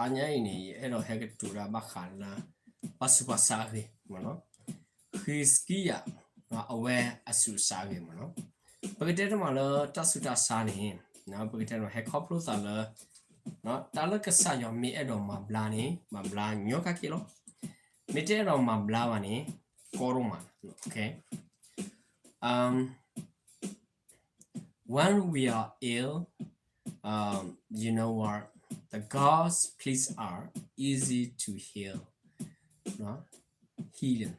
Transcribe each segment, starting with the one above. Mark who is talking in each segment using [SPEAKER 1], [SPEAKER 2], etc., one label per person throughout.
[SPEAKER 1] Tanya ini ero hege tura bakana pasupa sagi mano hiskia na aware asu sagi mano pagete malo tasuta sani na pagete no hekoplo sala no tala kasa yo mi edo ma bla nyoka kilo mite edo ma bla wani koruma okay when we are ill you know what the God's please are easy to heal no healing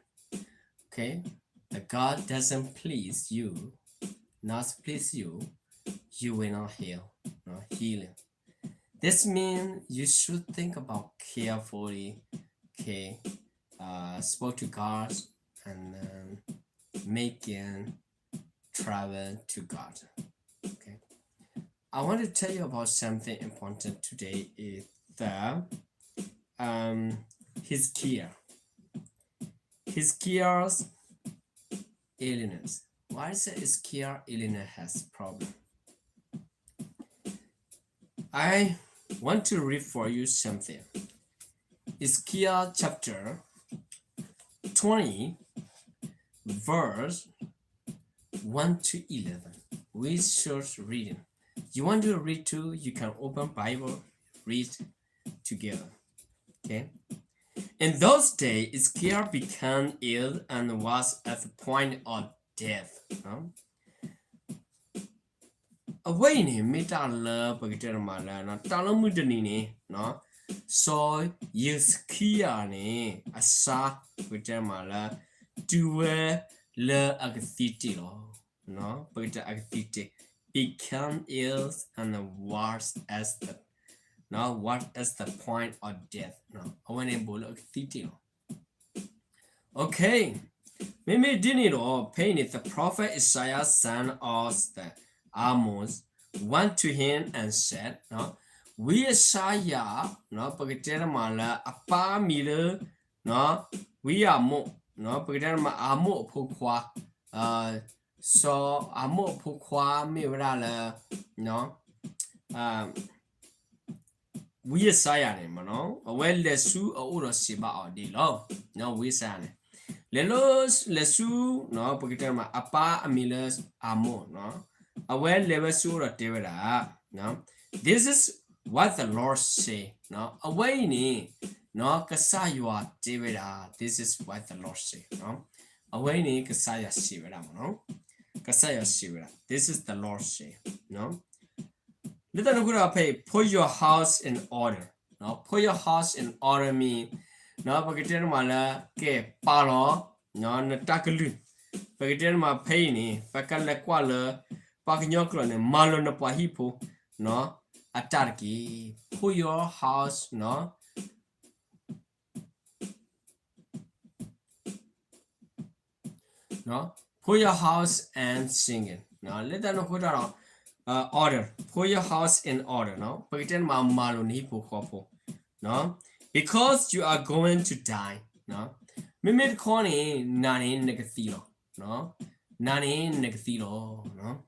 [SPEAKER 1] okay the God doesn't please you not please you you will not heal no healing this means you should think about carefully okay spoke to God and making travel to God okay I want to tell you about something important today is the Hizkiah's illness. Why is Hizkiah illness has problem? I want to read for you something. Hizkiah chapter 20 verse 1 to 11. We should reading. You want to read too? You can open Bible, read together. Okay. In those days, Hizkiah became ill and was at the point of death. Away ni mita la pagiter mala na talamu ni no so Hizkiah ni asa pagiter mala duwe le agthiti no pagiter agthiti become ill and was as the now what is the point of death no when a bullock thiti okay maybe didn't pain it the prophet Isaiah son of the Amos went to him and said no we Isaiah no pagitera mala apa mila no we are mo no pagitera ma amo phokwa so amo phokwa mi wala no we Isaiah ne mano well lesu oro siba odi lo no we Isaiah lelos lesu no pagitera ma apa amilas amo no well lesu ro tevera no this is what the Lord say no away ni no kasaywa tevera this is what the Lord say no away ni kasaya sivera no kasaya sivera this is the Lord say no let us pay put your house in order no put your house in order mean no pagitera mala ke palo no na takalu pagitera ma pay ni pakala kwala paknyoklo ne malo na pahipo no atarki put your house no no put your house and sing it no let us put around order put your house in order no pagiten ma malo ni po kopo no because you are going to die no mimit koni nani negathilo no nani negathilo no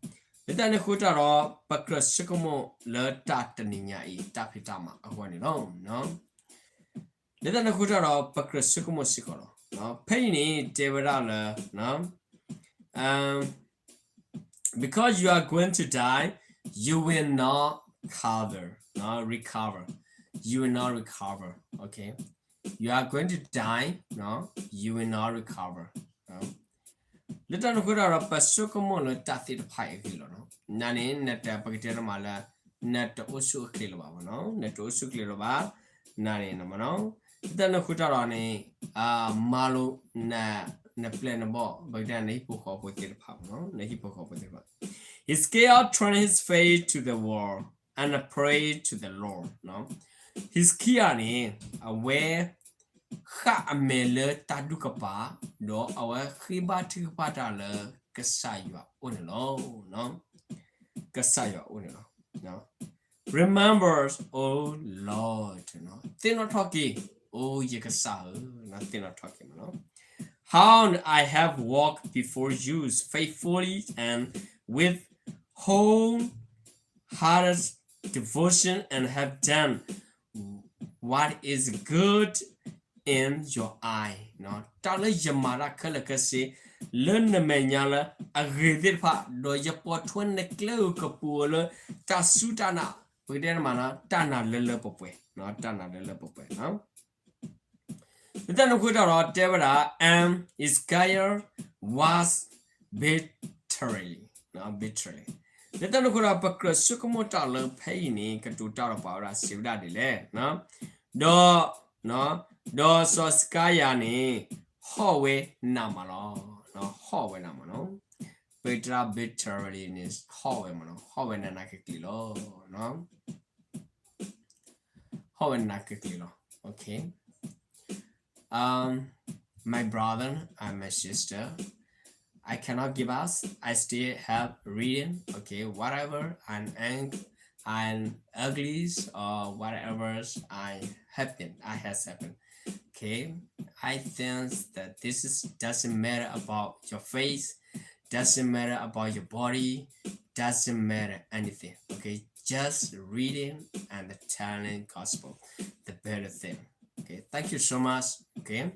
[SPEAKER 1] let us put around pakras sikomo le tataninya I tapitama awani no let us put around pakras sikomo sikolo no paini devara no because you are going to die, you will not recover. You will not recover. Okay, you are going to die. No, you will not recover. No. Let us go to our pasukomo le tathi pai kilo no. Nani neta pagitera mala neta usu kilo ba no. Neta usu kilo ba nani no no. Let us go to our malu na plan bo bagdan nahi pukho potir phap no nahi pukho potir phap Hizkiah turned his face to the wall and prayed to the Lord no Hizkiah ni aware kha amele tadukapa do awa khiba thikpa ta le kasaywa onlo no kasaywa onlo no remember oh Lord no they're not talking oh ye kasa no they're not talking no how I have walked before you faithfully and with wholehearted devotion and have done what is good in your eye เนาะตาเลยยมาระเคลกะสิเลินเมญาละอะเรดิพะโดยปอทวนเนกเลกะปูเลตาสุตานะปะเดนมานะตานะเลปป่วยเนาะตานะเลป่วยเนาะแต่นคุดารอเทวดา Isaiah was bitterly เนาะ bitterly แต่นคุดาปะกระสุกมตาเลเพยนี่กะตุตาระปาราสิวดาดิเลเนาะดอเนาะดอสอสกายานี่ฮอเวนามาลอเนาะฮอเวนามาเนาะเปตรา bitterly นี่ฮอเวมาเนาะฮอเวนานาเกกิโลเนาะฮอเวนาเกกิโลโอเคmy brother and my sister I cannot give us I still have reading okay whatever and uglies or whatever I has happened okay I think that doesn't matter about your face doesn't matter about your body doesn't matter anything okay just reading and telling gospel the better thing okay thank you so much okay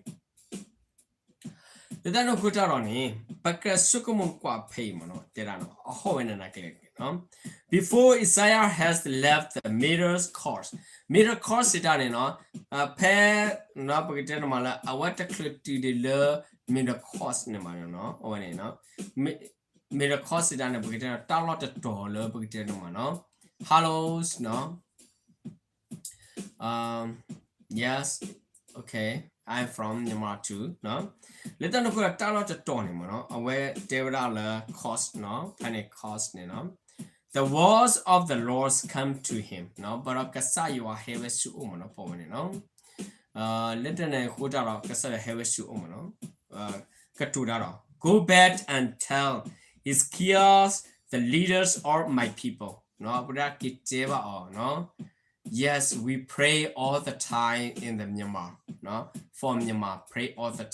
[SPEAKER 1] the no kutaroni pakka sukumun kwa pay mono terano ahowenana kele no before Isaiah has left the middle course itane no pe no pakitena mala awata cliti de le middle course ne ma no owane no middle course itane pakitena talot to le pakitena ma no hellos no yes okay I'm from Myanmar too no let them go talo to tony no aware David cost no panic cost no the words of the Lord come to him no but kasa you are heavy su no po no let them go talo kasa heavy su no katudaro go back and tell his kios the leaders are my people no but kiteva no yes we pray all the time in the Myanmar no for Myanmar pray all the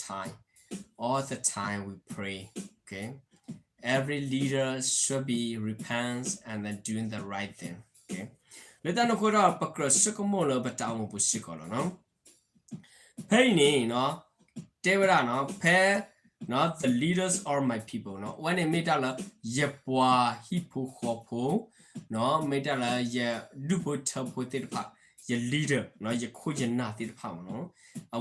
[SPEAKER 1] time we pray okay every leader should be repents and then doing the right thing okay let them go to pakra sukumola batamu bushikola no pay ni no devara no pay no the leaders are my people no when they meet ala yepwa hipu khopo no meet ala ye dupo tapo tirpa ye leader no ye khojena tirpa no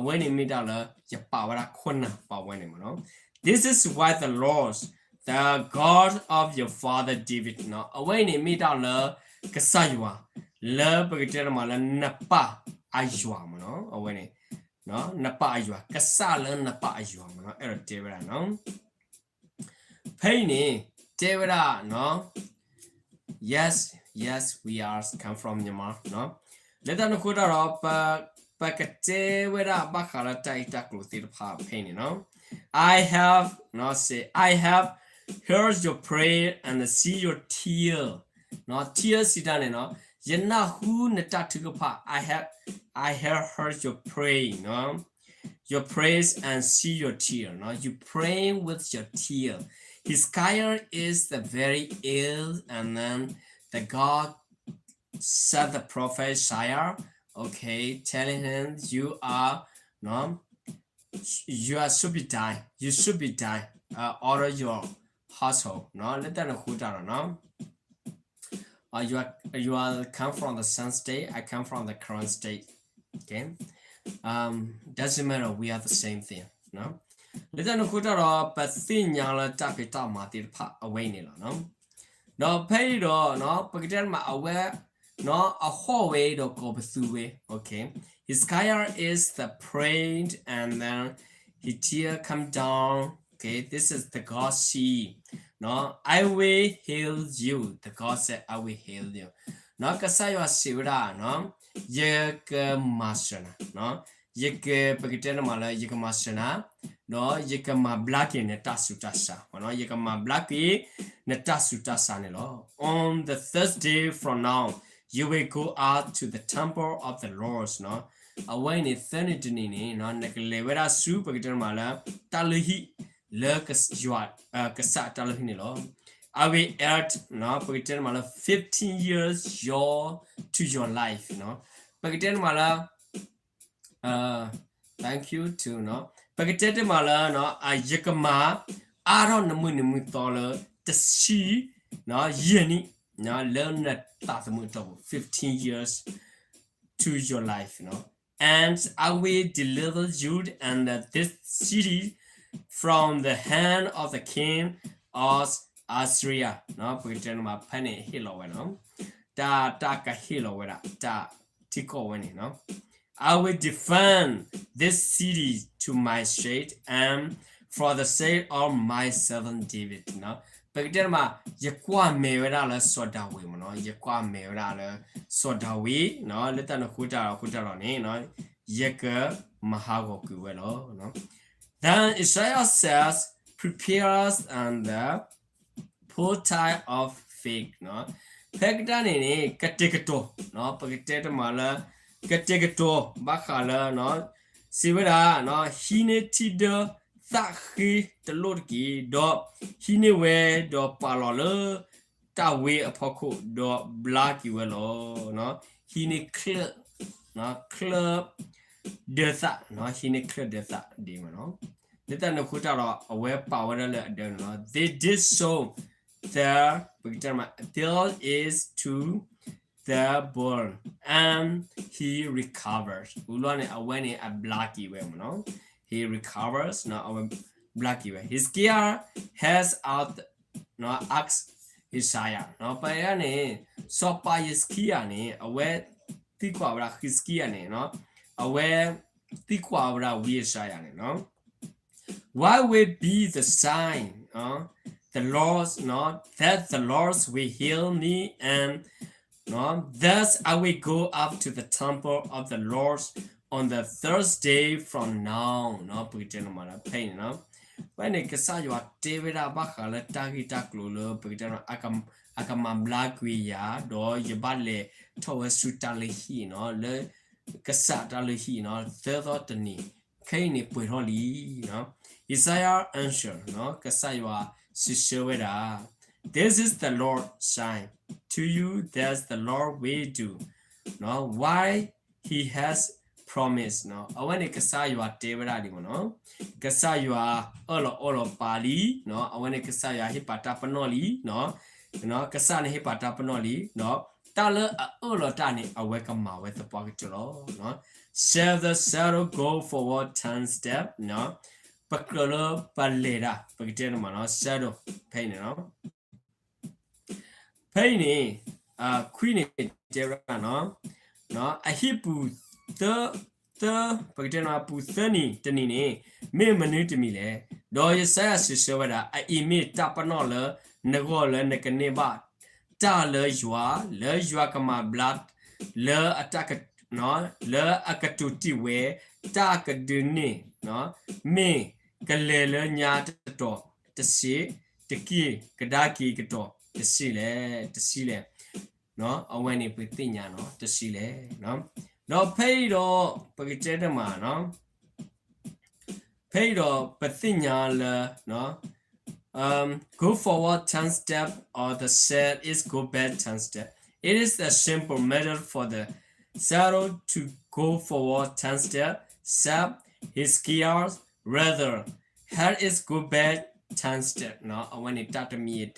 [SPEAKER 1] when they meet ala ye pawara khona pawane no this is why the Lord the God of your father David no when they meet ala kasaywa le bagitera mala napa aywa no when no napa aywa kasala napa aywa no ero devara no pay ni devara no yes we are come from Myanmar no let them go to pakate wera bakala taita klutir pa pain no I have heard your prayer and see your tear no tears sidane no yana hu nata tupa I have heard your prayer no your praise and see your tear no you praying with your tear Hezekiah is the very ill and then the God said the prophet Isaiah okay telling him you should be die order your household no let them who down no you are come from the sun state I come from the current state okay doesn't matter we are the same thing no let them who down but thin yala tapita mati pa away no no pay no pakiten ma aware no a hallway do go through okay Hezekiah is the prayed and then his tear come down okay this is the God see no I will heal you the God said I will heal you no kasaya sivra no yek masana no yek pakiten mala yek masana no yek ma black in tasutasa no yek ma black in tasutasa ne lo on the Thursday from now you will go out to the temple of the Lord no away ni thanitini ni no neklevera su pakiten mala talahi lekas yuat kasa talahi ni lo I will add no pakiten mala 15 years to your life no pakiten mala thank you too no pakete mala no ayakama aro namu dollar the she no yeni no learn that 15 years to your life and I will deliver you and this city from the hand of the king of Assyria no pakete ma phane hilo we no ta ka hilo we ta tiko we no I will defend this city to my state and for the sake of my servant David. No, but then ma yakwa mewera la sodawi no yakwa mewera la sodawi no leta no kuta ni no yaka mahago kuwelo no. Then Isaiah says, prepare us and the portal of fig no. Pegdani ni katikato no pagiteta mala katikato bakala no sibera no hine tida thakhi the lord ki do hine we do palolo ta we apoko do black you lo no hine club no club de tha no hine club de tha di no leta no kuta ro aware power le de no they did so there is to the born and he recovers when a blacky way no he recovers no our blacky way his gear has out no ax Isaiah no pa ne so pa his gear ne aware ti kwa bra his gear ne no aware ti kwa bra we Isaiah ne no why will be the sign the Lord's not that the Lord's will heal me and thus I will go up to the temple of the Lord on the Thursday from now pain when it gets you are David Abakala Tagi Taklulo Akam Black Guia do Yabale Towas Sutalihi le Casatalihi third the knee Kaini Puroli Isaiah answer Kasaywa Sishaweda this is the Lord sign to you that's the Lord will do why he has promised when it kasaywa David kasaywa olo pali when it kasaywa hipata panoli kasane hipata panoli tala olo tani awekama with the pocket shall the saddle go forward 10 step Pakolo palera pakiteno shadow pain pain queen dera a hipu the pakiteno pu thani tani ne me manute mi le do yesaya sishawada a imi tapanola nagola nakaneba ta le yua kama blood le attack le akatuti we ta kaduni me kalele nya to tsi tiki kadaki to tsi le aweni pitinya tsi le pay do pakiteta ma pay do patinya le go forward 10 step or the set is go back 10 step it is a simple method for the saddle to go forward 10 step his gears rather here is go back 10 step when it taught me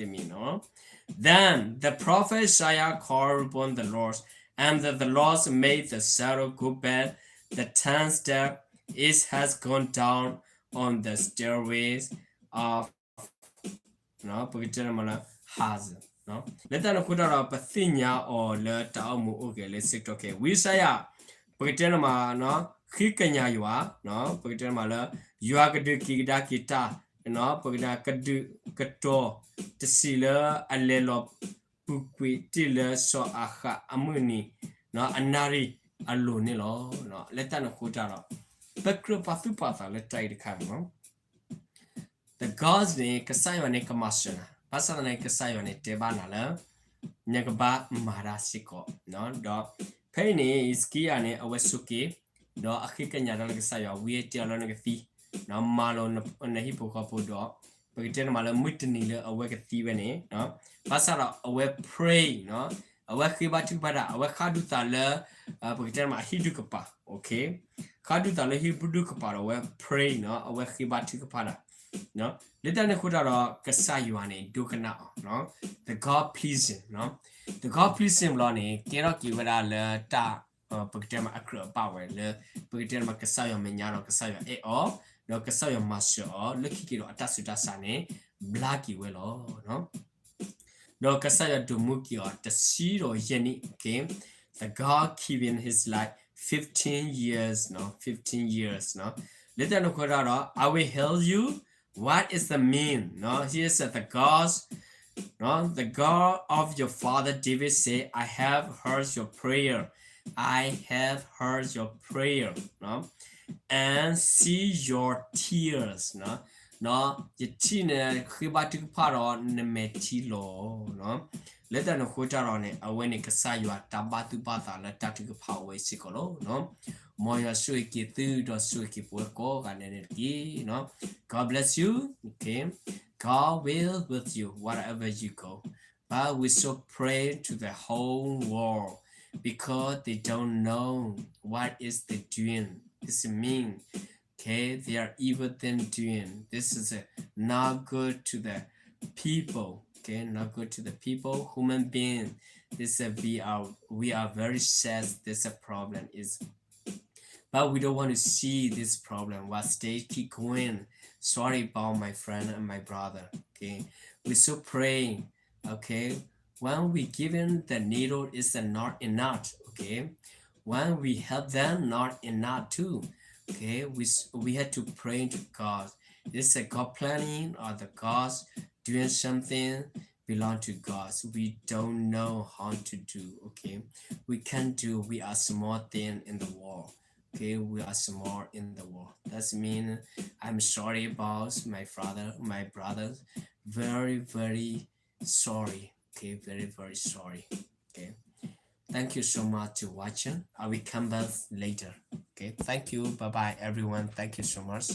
[SPEAKER 1] then the prophet Isaiah called upon the Lord and the Lord made the saddle go back the 10 step it has gone down on the stairways of has let us put out a thinya or let mu okay let's see okay we say pretend Kikanya you are pretend mala you are kida kita pagda kadu kato tsila alelo pukwi tila so aha amuni anari alone lo let us put out bakru patha let try to come the gods ne kasayo ne kamasana pasana ne kasayo ne tebana la nyagba marasiko do paini iskia ne awasuki do akikanya la kasayo we tell on the fee malo na hipokapo do pagiten mala mutni le awaka thiwene pasara awe pray awe kibatu pada awe kadu tala pagiten ma hidukapa okay Kadu tala hi budu kapara we pray no we hibati kapara no little ne kudara kasayuane dukana no the God pleasing no the God pleasing lo ne kira ki wala le ta pagtema akra power le pagtema kasayo menyano kasayo e o no kasayo masyo le kikiro atasuta sane blaki welo no no kasaya dumuki or the seed or yeni okay the God keeping his life 15 years no 15 years no little no kodara I will heal you what is the mean no here said the gods no the God of your father David say I have heard your prayer I have heard your prayer no and see your tears no no yitina khibati pharo nemeti lo no let the khotaro ne aweni kasaywa tabatu bata la tatu phawe sikolo no moya suiki tu do suiki pueko ganene ki no God bless you okay God will with you wherever you go but we so pray to the whole world because they don't know what is they doing it's mean okay they are evil thing doing this is not good to the people okay not good to the people human being this we are very sad this a problem is but we don't want to see this problem what stage keep going sorry about my friend and my brother okay we so praying okay when we given the needle is not enough okay when we help them not enough too okay we had to pray to God is a God planning or the God's doing something belong to God we don't know how to do okay we can't do we are small thing in the world okay we are small in the world that's mean I'm sorry about my brothers very sorry okay very sorry okay thank you so much to watching I will come back later okay thank you bye bye everyone thank you so much